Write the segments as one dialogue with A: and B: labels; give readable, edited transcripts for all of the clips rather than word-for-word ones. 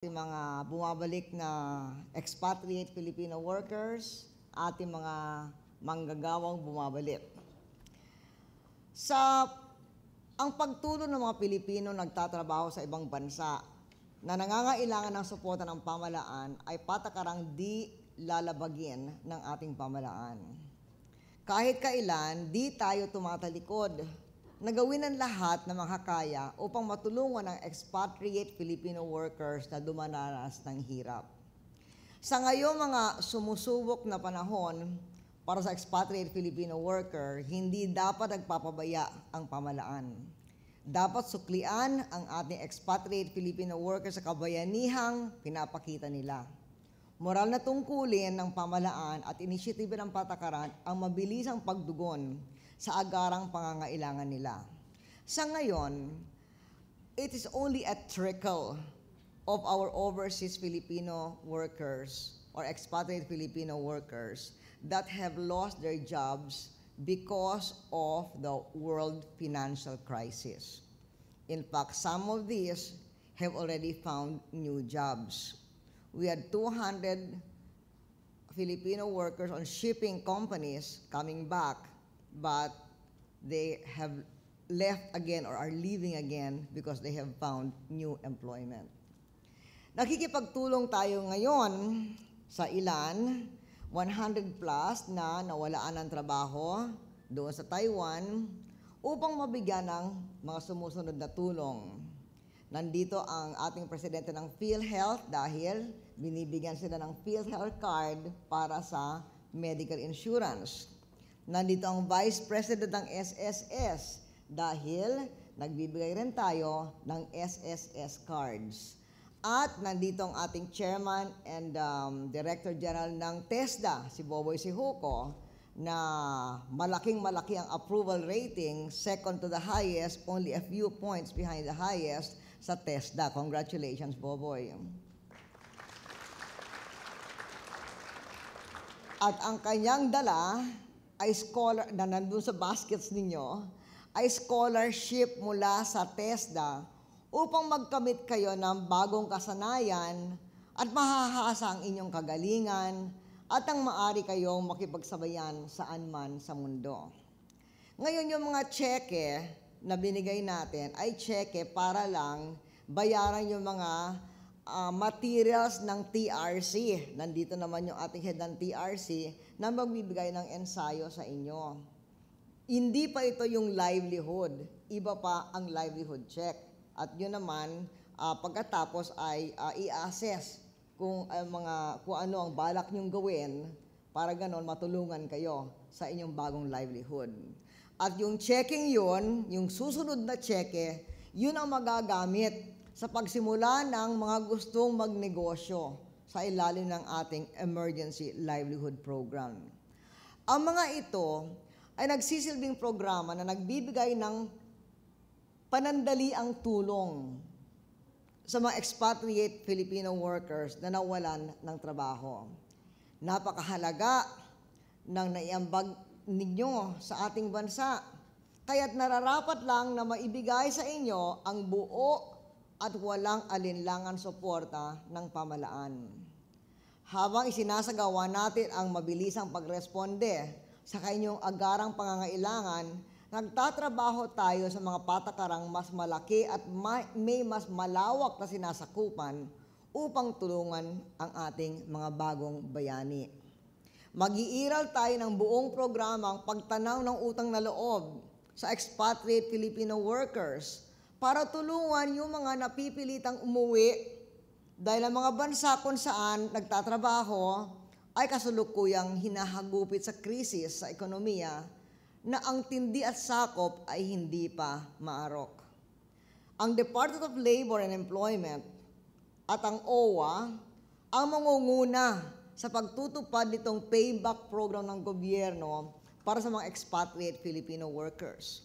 A: Mga bumabalik na expatriate Filipino workers, ating mga manggagawang bumabalik. Ang pagtulong ng mga Pilipino nagtatrabaho sa ibang bansa na nangangailangan ng suporta ng pamahalaan ay patakarang di lalabagin ng ating pamahalaan. Kahit kailan, di tayo tumatalikod na gawin ang lahat na makakaya upang matulungan ang expatriate Filipino workers na dumaranas ng hirap. Sa ngayong mga sumusubok na panahon para sa expatriate Filipino worker, hindi dapat nagpapabaya ang pamahalaan. Dapat suklian ang ating expatriate Filipino workers sa kabayanihang pinapakita nila. Moral na tungkulin ng pamahalaan at inisyatiba ng patakaran ang mabilisang pagdugon sa agarang pangangailangan nila. Sa ngayon, it is only a trickle of our overseas Filipino workers or expatriate Filipino workers that have lost their jobs because of the world financial crisis. In fact, some of these have already found new jobs. We had 200 Filipino workers on shipping companies coming back, but they have left again or are leaving again because they have found new employment. Nakikipagtulong tayo ngayon sa ilan, 100 plus na nawalaan ng trabaho doon sa Taiwan upang mabigyan ng mga sumusunod na tulong. Nandito ang ating presidente ng PhilHealth dahil binibigyan sila ng PhilHealth card para sa medical insurance. Nandito ang Vice President ng SSS dahil nagbibigay rin tayo ng SSS cards. At nandito ang ating Chairman and Director General ng TESDA, si Boboy Sihuko, na malaking-malaki ang approval rating, second to the highest, only a few points behind the highest sa TESDA. Congratulations, Boboy. At ang kanyang dala ay scholar na nandun sa baskets ninyo, ay scholarship mula sa TESDA upang magkamit kayo ng bagong kasanayan at mahahasa ang inyong kagalingan at ang maari kayong makipagsabayan saan man sa mundo. Ngayon yung mga tseke na binigay natin ay tseke para lang bayaran yung mga materials ng TRC. Nandito naman yung ating head ng TRC na magbibigay ng ensayo sa inyo. Hindi pa ito yung livelihood. Iba pa ang livelihood check. At yun naman, pagkatapos ay i-assess kung ano ang balak nyong gawin para ganon matulungan kayo sa inyong bagong livelihood. At yung checking yun, yung susunod na cheque, yun ang magagamit sa pagsimula ng mga gustong magnegosyo sa ilalim ng ating Emergency Livelihood Program. Ang mga ito ay nagsisilbing programa na nagbibigay ng panandaliang tulong sa mga expatriate Filipino workers na nawalan ng trabaho. Napakahalaga ng naiambag ninyo sa ating bansa, kaya't nararapat lang na maibigay sa inyo ang buo at walang alinlangan suporta ng pamahalaan. Habang isinasagawa natin ang mabilisang pagresponde sa kanyang agarang pangangailangan, nagtatrabaho tayo sa mga patakarang mas malaki at may mas malawak na sinasakupan upang tulungan ang ating mga bagong bayani. Mag-iiral tayo ng buong programang pagtanaw ng utang na loob sa expatriate Filipino workers para tulungan yung mga napipilitang umuwi dahil ang mga bansa kung saan nagtatrabaho ay kasulukuyang hinahagupit sa krisis sa ekonomiya na ang tindi at sakop ay hindi pa maarok. Ang Department of Labor and Employment at ang OWA ang mangunguna sa pagtutupad nitong payback program ng gobyerno para sa mga expatriate Filipino workers.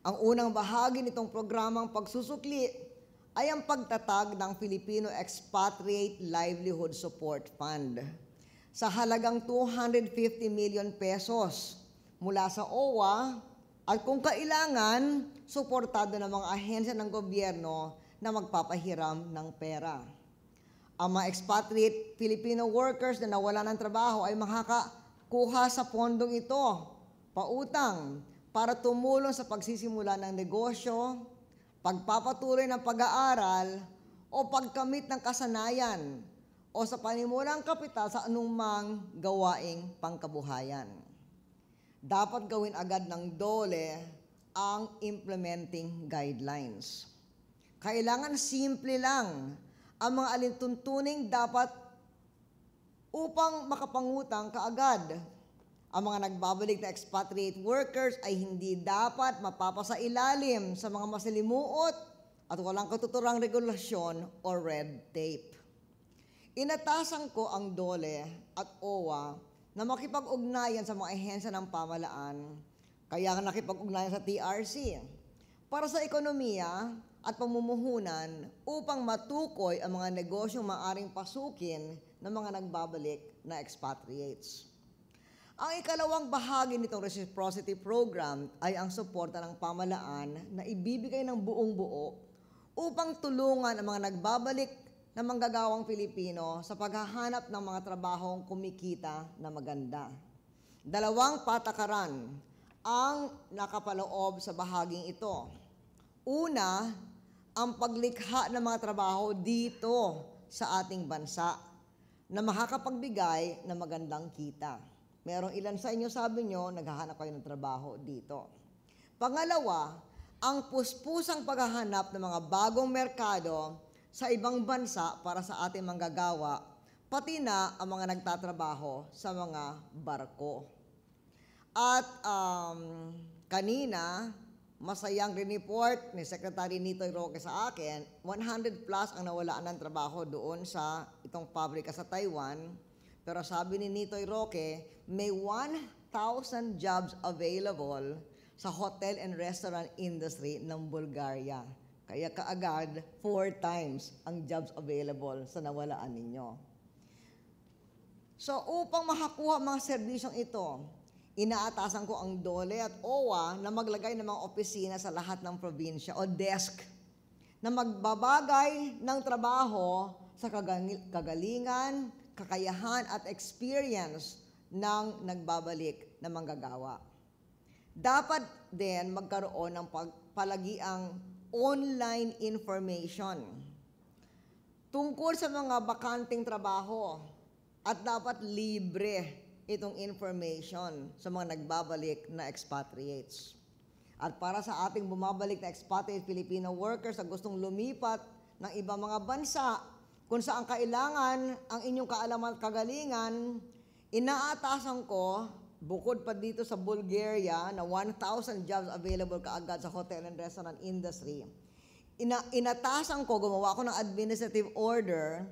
A: Ang unang bahagi nitong programang pagsusukli ay ang pagtatag ng Filipino Expatriate Livelihood Support Fund sa halagang 250 million pesos mula sa OWA at kung kailangan, suportado ng mga ahensya ng gobyerno na magpapahiram ng pera. Ang mga expatriate Filipino workers na nawala ng trabaho ay makakakuha sa pondong ito, pautang, para tumulong sa pagsisimula ng negosyo, pagpapatuloy ng pag-aaral, o pagkamit ng kasanayan, o sa panimulang kapital sa anumang gawaing pangkabuhayan. Dapat gawin agad ng DOLE ang implementing guidelines. Kailangan simple lang ang mga alintuntuning dapat upang makapangutang kaagad. Ang mga nagbabalik na expatriate workers ay hindi dapat mapapasailalim sa mga masalimuot at walang katuturang regulasyon o red tape. Inatasan ko ang DOLE at OWA na makipag-ugnayan sa mga ahensya ng pamahalaan, kaya nakipag-ugnayan sa TRC, para sa ekonomiya at pamumuhunan upang matukoy ang mga negosyong maaring pasukin ng mga nagbabalik na expatriates. Ang ikalawang bahagi nitong reciprocity program ay ang suporta ng pamahalaan na ibibigay ng buong buo upang tulungan ang mga nagbabalik na manggagawang Pilipino sa paghahanap ng mga trabahong kumikita na maganda. Dalawang patakaran ang nakapaloob sa bahaging ito. Una, ang paglikha ng mga trabaho dito sa ating bansa na makakapagbigay ng magandang kita. Merong ilan sa inyo, sabi nyo, naghahanap kayo ng trabaho dito. Pangalawa, ang puspusang paghahanap ng mga bagong merkado sa ibang bansa para sa ating manggagawa, pati na ang mga nagtatrabaho sa mga barko. At kanina, masayang report ni Secretary Nitoy Roque sa akin, 100 plus ang nawalaan ng trabaho doon sa itong pabrika sa Taiwan. Pero sabi ni Nitoy Roque, may 1,000 jobs available sa hotel and restaurant industry ng Bulgaria. Kaya kaagad, 4 times ang jobs available sa nawalaan ninyo. So upang makakuha mga serbisyong ito, inaatasan ko ang DOLE at OWA na maglagay ng mga opisina sa lahat ng probinsya o desk na magbabagay ng trabaho sa kagalingan, kakayahan at experience ng nagbabalik na manggagawa. Dapat din magkaroon ng palagiang online information tungkol sa mga bakanting trabaho at dapat libre itong information sa mga nagbabalik na expatriates. At para sa ating bumabalik na expatriate Filipino workers na gustong lumipat ng ibang mga bansa kung saan kailangan ang inyong kaalaman at kagalingan, inaatasan ko, bukod pa dito sa Bulgaria na 1,000 jobs available kaagad sa hotel and restaurant industry, inatasan ko, gumawa ko ng administrative order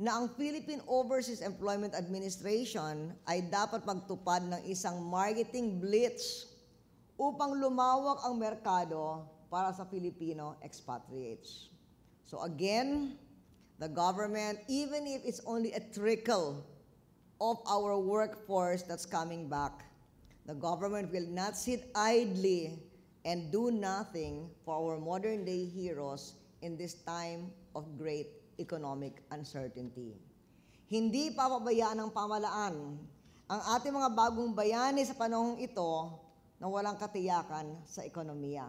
A: na ang Philippine Overseas Employment Administration ay dapat magtupad ng isang marketing blitz upang lumawak ang merkado para sa Filipino expatriates. So again, the government, even if it's only a trickle of our workforce that's coming back, the government will not sit idly and do nothing for our modern-day heroes in this time of great economic uncertainty. Hindi papabayaan ng pamahalaan ang ating mga bagong bayani sa panahong ito na walang katiyakan sa ekonomiya.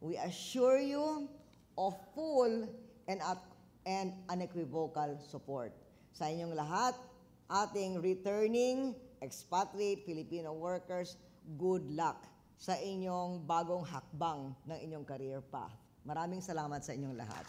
A: We assure you of full and unequivocal support. Sa inyong lahat, ating returning expatriate Filipino workers, good luck sa inyong bagong hakbang ng inyong career path. Maraming salamat sa inyong lahat.